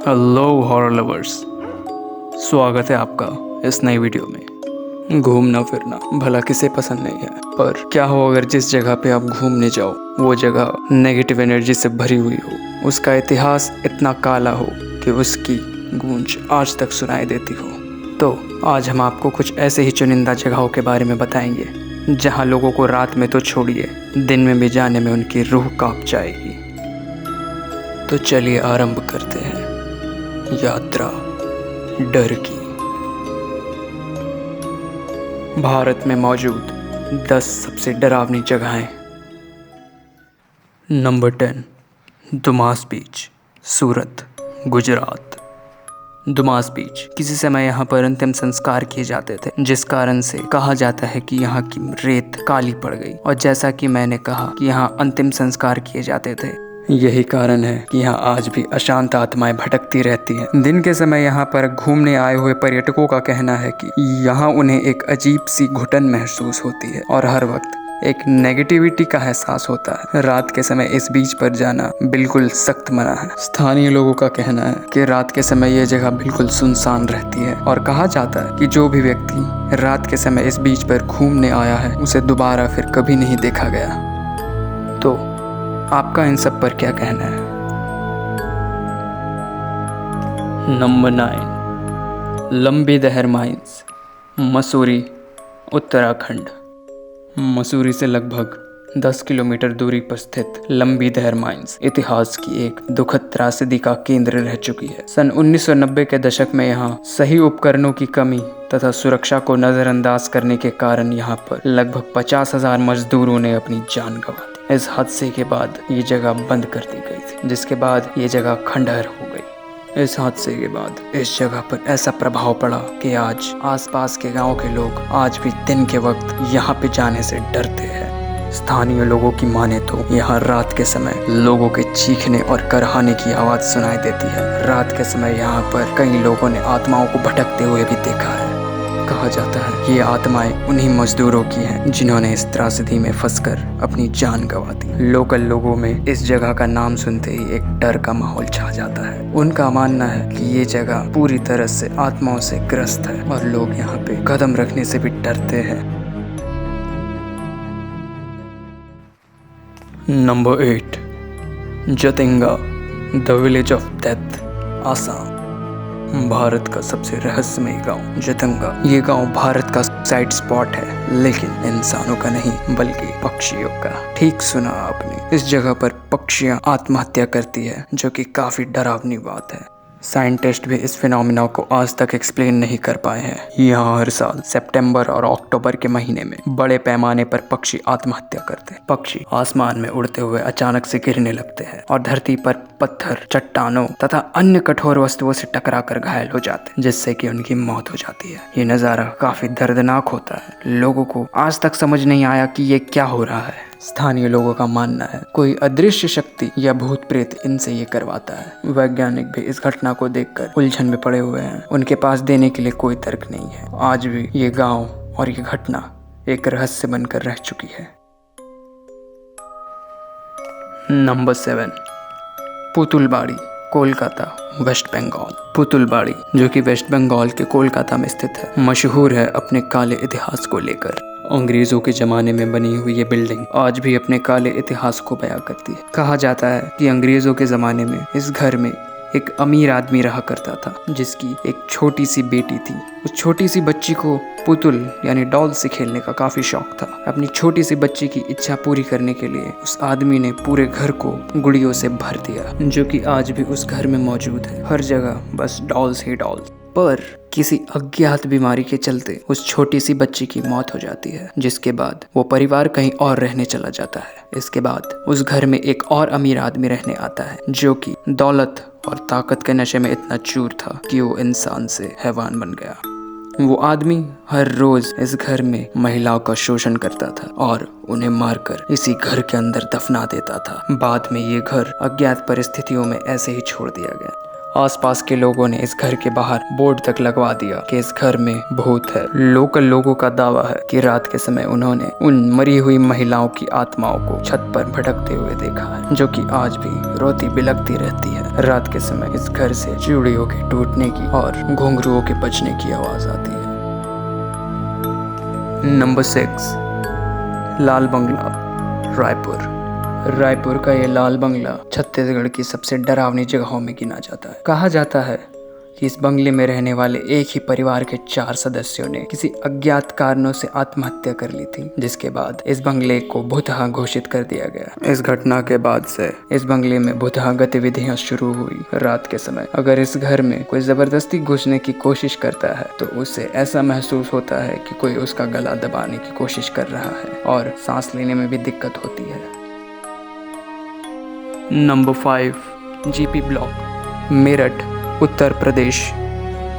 Hello horror lovers, स्वागत है आपका इस नई वीडियो में। घूमना फिरना भला किसे पसंद नहीं है, पर क्या हो अगर जिस जगह पे आप घूमने जाओ वो जगह नेगेटिव एनर्जी से भरी हुई हो, उसका इतिहास इतना काला हो कि उसकी गूंज आज तक सुनाई देती हो। तो आज हम आपको कुछ ऐसे ही चुनिंदा जगहों के बारे में बताएंगे जहाँ लोगों को रात में तो छोड़िए, दिन में भी जाने में उनकी रूह कांप जाएगी। तो चलिए आरंभ करते हैं यात्रा डर की। भारत में मौजूद 10 सबसे डरावनी जगहें। नंबर 10, दुमास बीच, सूरत, गुजरात। दुमास बीच किसी समय यहाँ पर अंतिम संस्कार किए जाते थे, जिस कारण से कहा जाता है कि यहाँ की रेत काली पड़ गई। और जैसा कि मैंने कहा कि यहाँ अंतिम संस्कार किए जाते थे, यही कारण है कि यहाँ आज भी अशांत आत्माएं भटकती रहती हैं। दिन के समय यहाँ पर घूमने आए हुए पर्यटकों का कहना है कि यहाँ उन्हें एक अजीब सी घुटन महसूस होती है और हर वक्त एक नेगेटिविटी का एहसास होता है। रात के समय इस बीच पर जाना बिल्कुल सख्त मना है। स्थानीय लोगों का कहना है कि रात के समय ये जगह बिल्कुल सुनसान रहती है और कहा जाता है कि जो भी व्यक्ति रात के समय इस बीच पर घूमने आया है उसे दोबारा फिर कभी नहीं देखा गया। तो आपका इन सब पर क्या कहना है? नंबर 9, लंबी दहर माइंस, मसूरी, उत्तराखंड। मसूरी से लगभग 10 किलोमीटर दूरी पर स्थित लंबी दहर माइंस इतिहास की एक दुखद त्रासदी का केंद्र रह चुकी है। सन 1990 के दशक में यहाँ सही उपकरणों की कमी तथा सुरक्षा को नजरअंदाज करने के कारण यहाँ पर लगभग 50,000 मजदूरों ने अपनी जान गंवा दी। इस हादसे के बाद ये जगह बंद कर दी गई थी, जिसके बाद ये जगह खंडहर हो गई। इस हादसे के बाद इस जगह पर ऐसा प्रभाव पड़ा कि आज आसपास के गांव के लोग आज भी दिन के वक्त यहाँ पे जाने से डरते हैं। स्थानीय लोगों की माने तो यहाँ रात के समय लोगों के चीखने और करहाने की आवाज सुनाई देती है। रात के समय यहाँ पर कई लोगों ने आत्माओं को भटकते हुए भी देखा है। कहा जाता है ये आत्माएं उन्हीं मजदूरों की हैं जिन्होंने इस त्रासदी में फंसकर अपनी जान गंवा दी। लोकल लोगों में इस जगह का नाम सुनते ही एक डर का माहौल छा जाता है। उनका मानना है कि ये जगह पूरी तरह से आत्माओं से ग्रस्त है और लोग यहाँ पे कदम रखने से भी डरते हैं। Number 8, Jatinga, the village of death, Assam. Bharat का सबसे रहस्यमयी गांव जतिंगा। ये गांव भारत का साइड स्पॉट है, लेकिन इंसानों का नहीं बल्कि पक्षियों का। ठीक सुना आपने, इस जगह पर पक्षियां आत्महत्या करती है, जो कि काफी डरावनी बात है। साइंटिस्ट भी इस फिनोमिना को आज तक एक्सप्लेन नहीं कर पाए हैं। यहाँ हर साल सितंबर और अक्टूबर के महीने में बड़े पैमाने पर पक्षी आत्महत्या करते हैं। पक्षी आसमान में उड़ते हुए अचानक से गिरने लगते हैं और धरती पर पत्थर, चट्टानों तथा अन्य कठोर वस्तुओं से टकराकर घायल हो जाते हैं, जिससे कि उनकी मौत हो जाती है। ये नज़ारा काफी दर्दनाक होता है। लोगों को आज तक समझ नहीं आया कि ये क्या हो रहा है। स्थानीय लोगों का मानना है कोई अदृश्य शक्ति या भूत प्रेत इनसे ये करवाता है। वैज्ञानिक भी इस घटना को देखकर उलझन में पड़े हुए हैं। उनके पास देने के लिए कोई तर्क नहीं है। आज भी ये गांव और ये घटना एक रहस्य बनकर रह चुकी है। Number 7, Putulbari, Kolkata, West Bengal. पुतुलबाड़ी, जो कि वेस्ट बंगाल के कोलकाता में स्थित है, मशहूर है अपने काले इतिहास को लेकर। अंग्रेजों के जमाने में बनी हुई ये बिल्डिंग आज भी अपने काले इतिहास को बयां करती है। कहा जाता है कि अंग्रेजों के जमाने में इस घर में एक अमीर आदमी रहा करता था, जिसकी एक छोटी सी बेटी थी। उस छोटी सी बच्ची को पुतुल यानी डॉल से खेलने का काफी शौक था। अपनी छोटी सी बच्ची की इच्छा पूरी करने के लिए उस आदमी ने पूरे घर को गुड़ियों से भर दिया, जो कि आज भी उस घर में मौजूद है। हर जगह बस डॉल्स ही डॉल्स। पर किसी अज्ञात बीमारी के चलते उस छोटी सी बच्ची की मौत हो जाती है, जिसके बाद वो परिवार कहीं और रहने चला जाता है। इसके बाद उस घर में एक और अमीर आदमी रहने आता है, जो कि दौलत और ताकत के नशे में इतना चूर था कि वो इंसान से हैवान बन गया। वो आदमी हर रोज इस घर में महिलाओं का शोषण करता था और उन्हें मारकर इसी घर के अंदर दफना देता था। बाद में ये घर अज्ञात परिस्थितियों में ऐसे ही छोड़ दिया गया आसपास के लोगों ने इस घर के बाहर बोर्ड तक लगवा दिया कि इस घर में भूत है। लोकल लोगों का दावा है कि रात के समय उन्होंने उन मरी हुई महिलाओं की आत्माओं को छत पर भटकते हुए देखा है, जो कि आज भी रोती बिलखती रहती है। रात के समय इस घर से चूड़ियों के टूटने की और घुंघरुओं के बजने की आवाज आती है। नंबर 6, लाल बंगला, रायपुर। रायपुर का ये लाल बंगला छत्तीसगढ़ की सबसे डरावनी जगहों में गिना जाता है। कहा जाता है कि इस बंगले में रहने वाले एक ही परिवार के 4 सदस्यों ने किसी अज्ञात कारणों से आत्महत्या कर ली थी, जिसके बाद इस बंगले को भूतहा घोषित कर दिया गया। इस घटना के बाद से इस बंगले में भूतहा गतिविधियां शुरू हुई। रात के समय अगर इस घर में कोई जबरदस्ती घुसने की कोशिश करता है तो उसे ऐसा महसूस होता है कि कोई उसका गला दबाने की कोशिश कर रहा है और सांस लेने में भी दिक्कत होती है। Number 5, GP block, Meerut, Uttar Pradesh.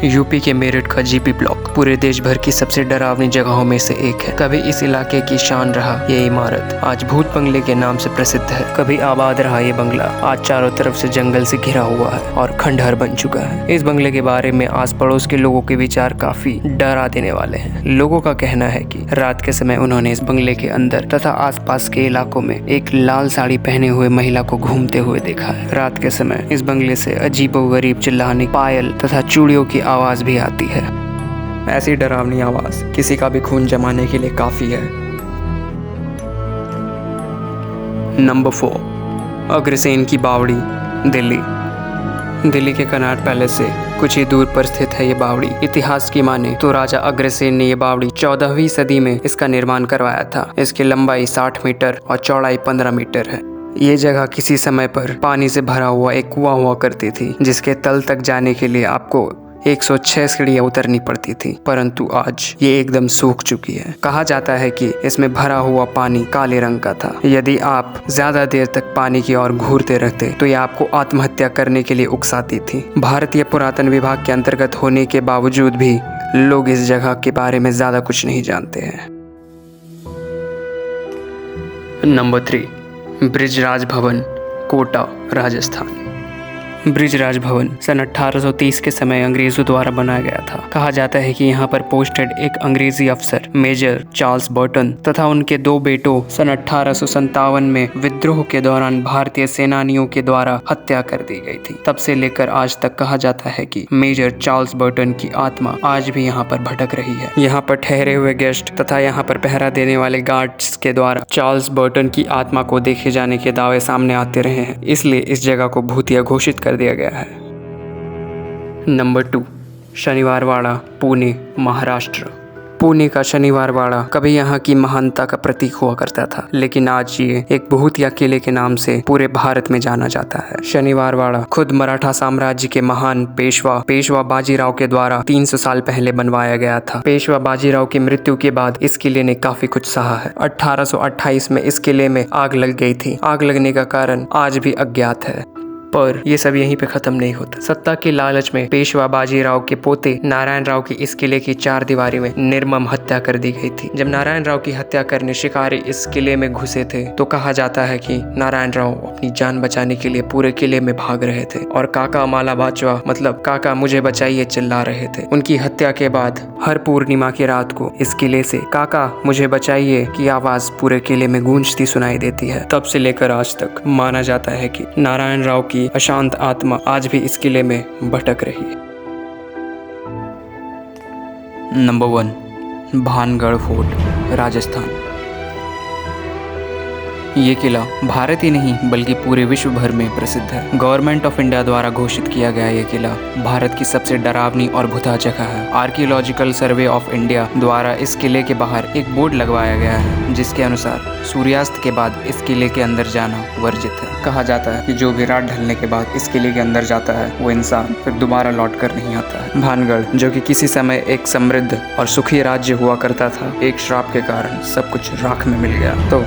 UP के मेरठ का जीपी ब्लॉक पूरे देश भर की सबसे डरावनी जगहों में से एक है। कभी इस इलाके की शान रहा ये इमारत आज भूत बंगले के नाम से प्रसिद्ध है। कभी आबाद रहा ये बंगला आज चारों तरफ से जंगल से घिरा हुआ है और खंडहर बन चुका है। इस बंगले के बारे में आस पड़ोस के लोगों के विचार काफी डरा देने वाले हैं। लोगों का कहना है कि रात के समय उन्होंने इस बंगले के अंदर तथा आसपास के इलाकों में एक लाल साड़ी पहने हुए महिला को घूमते हुए देखा है। रात के समय इस बंगले से अजीबोगरीब चिल्लाने, पायल तथा चूड़ियों की आवाज भी आती है। ऐसी डरावनी आवाज किसी का भी खून जमाने के लिए काफी है। नंबर 4, अग्रसेन की बावड़ी, दिल्ली। दिल्ली के कनॉट पैलेस से कुछ ही दूर पर स्थित है ये बावड़ी। इतिहास की माने तो राजा अग्रसेन ने ये बावड़ी 14वीं सदी में इसका निर्माण करवाया था। इसकी लंबाई 60 मीटर और चौड़ाई 15 मीटर है। ये जगह किसी समय पर पानी से भरा हुआ एक कुआं हुआ करती थी, जिसके तल तक जाने के लिए आपको 106 सीढ़ियां उतरनी पड़ती थी, परंतु आज ये एकदम सूख चुकी है। कहा जाता है कि इसमें भरा हुआ पानी काले रंग का था। यदि आप ज्यादा देर तक पानी की ओर घूरते रहते तो ये आपको आत्महत्या करने के लिए उकसाती थी। भारतीय पुरातन विभाग के अंतर्गत होने के बावजूद भी लोग इस जगह के बारे में ज्यादा कुछ नहीं जानते हैं। नंबर 3, ब्रिजराज भवन, कोटा, राजस्थान। ब्रिजराज भवन सन 1830 के समय अंग्रेजों द्वारा बनाया गया था। कहा जाता है कि यहाँ पर पोस्टेड एक अंग्रेजी अफसर मेजर चार्ल्स बर्टन तथा उनके 2 बेटों सन 1857 में विद्रोह के दौरान भारतीय सेनानियों के द्वारा हत्या कर दी गई थी। तब से लेकर आज तक कहा जाता है कि मेजर चार्ल्स बर्टन की आत्मा आज भी यहाँ पर भटक रही है। यहाँ पर ठहरे हुए गेस्ट तथा यहाँ पर पहरा देने वाले गार्ड्स के द्वारा चार्ल्स बर्टन की आत्मा को देखे जाने के दावे सामने आते रहे हैं, इसलिए इस जगह को भूतिया घोषित कर दिया गया है। नंबर 2, शनिवार वाड़ा, पुणे, महाराष्ट्र। पुणे का शनिवार वाड़ा कभी यहाँ की महानता का प्रतीक हुआ करता था, लेकिन आज ये एक भूतिया किले के नाम से पूरे भारत में जाना जाता है। शनिवार वाड़ा खुद मराठा साम्राज्य के महान पेशवा बाजीराव के द्वारा 300 साल पहले बनवाया गया था। पेशवा बाजीराव की मृत्यु के बाद इस किले ने काफी कुछ सहा है। 1828 में इस किले में आग लग गई थी। आग लगने का कारण आज भी अज्ञात है, पर ये सब यहीं पे खत्म नहीं होता। सत्ता के लालच में पेशवा बाजीराव के पोते नारायण राव की इस किले की 4 दीवारी में निर्मम हत्या कर दी गई थी। जब नारायण राव की हत्या करने शिकारी इस किले में घुसे थे तो कहा जाता है कि नारायण राव अपनी जान बचाने के लिए पूरे किले में भाग रहे थे और काका माला बाचवा मतलब काका मुझे बचाइए चिल्ला रहे थे। उनकी हत्या के बाद हर पूर्णिमा की रात को इस किले से काका मुझे बचाइए की आवाज पूरे किले में गूंजती सुनाई देती है। तब से लेकर आज तक माना जाता है कि नारायण राव की अशांत आत्मा आज भी इस किले में भटक रही है। Number 1, Bhangarh fort, Rajasthan. ये किला भारत ही नहीं बल्कि पूरे विश्व भर में प्रसिद्ध है। गवर्नमेंट ऑफ इंडिया द्वारा घोषित किया गया ये किला भारत की सबसे डरावनी और भुतहा जगह है। आर्कियोलॉजिकल सर्वे ऑफ इंडिया द्वारा इस किले के बाहर एक बोर्ड लगवाया गया है, जिसके अनुसार सूर्यास्त के बाद इस किले के अंदर जाना वर्जित है। कहा जाता है कि जो भी रात ढलने के बाद इस किले के अंदर जाता है वो इंसान फिर दोबारा लौट कर नहीं आता है। भानगढ़ जो कि किसी समय एक समृद्ध और सुखी राज्य हुआ करता था, एक श्राप के कारण सब कुछ राख में मिल गया। तो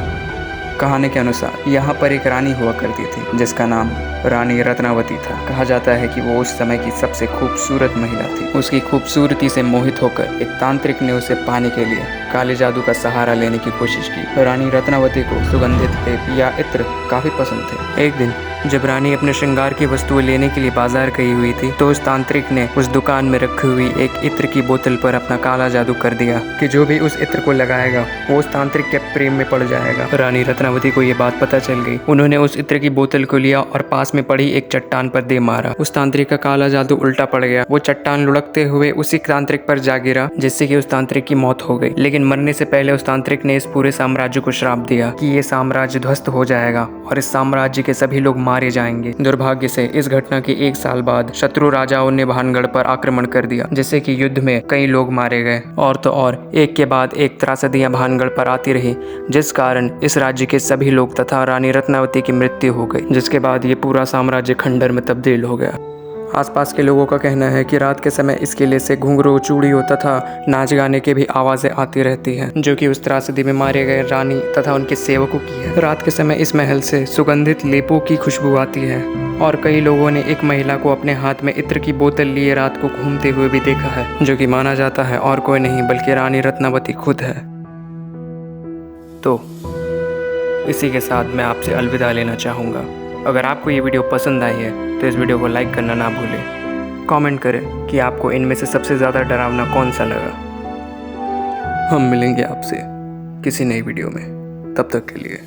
कहानी के अनुसार यहाँ पर एक रानी हुआ करती थी जिसका नाम रानी रत्नावती था। कहा जाता है कि वो उस समय की सबसे खूबसूरत महिला थी। उसकी खूबसूरती से मोहित होकर एक तांत्रिक ने उसे पाने के लिए काले जादू का सहारा लेने की कोशिश की। रानी रत्नावती को सुगंधित टेप या इत्र काफी पसंद थे। एक दिन जब रानी अपने श्रृंगार की वस्तुएं लेने के लिए बाजार गई हुई थी तो उस तांत्रिक ने उस दुकान में रखी हुई एक इत्र की बोतल पर अपना काला जादू कर दिया कि जो भी उस इत्र को लगाएगा वो उस तांत्रिक के प्रेम में पड़ जाएगा। रानी रत्नावती को ये बात पता चल गई। उन्होंने उस इत्र की बोतल को लिया और पास में पड़ी एक चट्टान पर दे मारा। उस तांत्रिक का काला जादू उल्टा पड़ गया। वो चट्टान लुढ़कते हुए उसी तांत्रिक पर जा गिरा, जिससे कि उस तांत्रिक की मौत हो गई। लेकिन मरने से पहले उस तांत्रिक ने इस पूरे साम्राज्य को श्राप दिया कि ये साम्राज्य ध्वस्त हो जाएगा और इस साम्राज्य के सभी लोग मारे जाएंगे। दुर्भाग्य से इस घटना के 1 साल बाद शत्रु राजाओं ने भानगढ़ पर आक्रमण कर दिया, जिससे कि युद्ध में कई लोग मारे गए। और तो और एक के बाद एक त्रासदियां भानगढ़ पर आती रही, जिस कारण इस राज्य के सभी लोग तथा रानी रत्नावती की मृत्यु हो गई, जिसके बाद ये पूरा साम्राज्य खंडर में तब्दील हो गया। आसपास के लोगों का कहना है कि रात के समय इस किले से घुंघरू, चूड़ियों तथा नाच गाने की भी आवाज़ें आती रहती हैं, जो कि उस त्रासदी में मारे गए रानी तथा उनके सेवकों की है। रात के समय इस महल से सुगंधित लेपों की खुशबू आती है और कई लोगों ने एक महिला को अपने हाथ में इत्र की बोतल लिए रात को घूमते हुए भी देखा है, जो कि माना जाता है और कोई नहीं बल्कि रानी रत्नावती खुद है। तो इसी के साथ मैं आपसे अलविदा लेना चाहूँगा। अगर आपको ये वीडियो पसंद आई है तो इस वीडियो को लाइक करना ना भूलें। कमेंट करें कि आपको इनमें से सबसे ज़्यादा डरावना कौन सा लगा। हम मिलेंगे आपसे किसी नई वीडियो में, तब तक के लिए।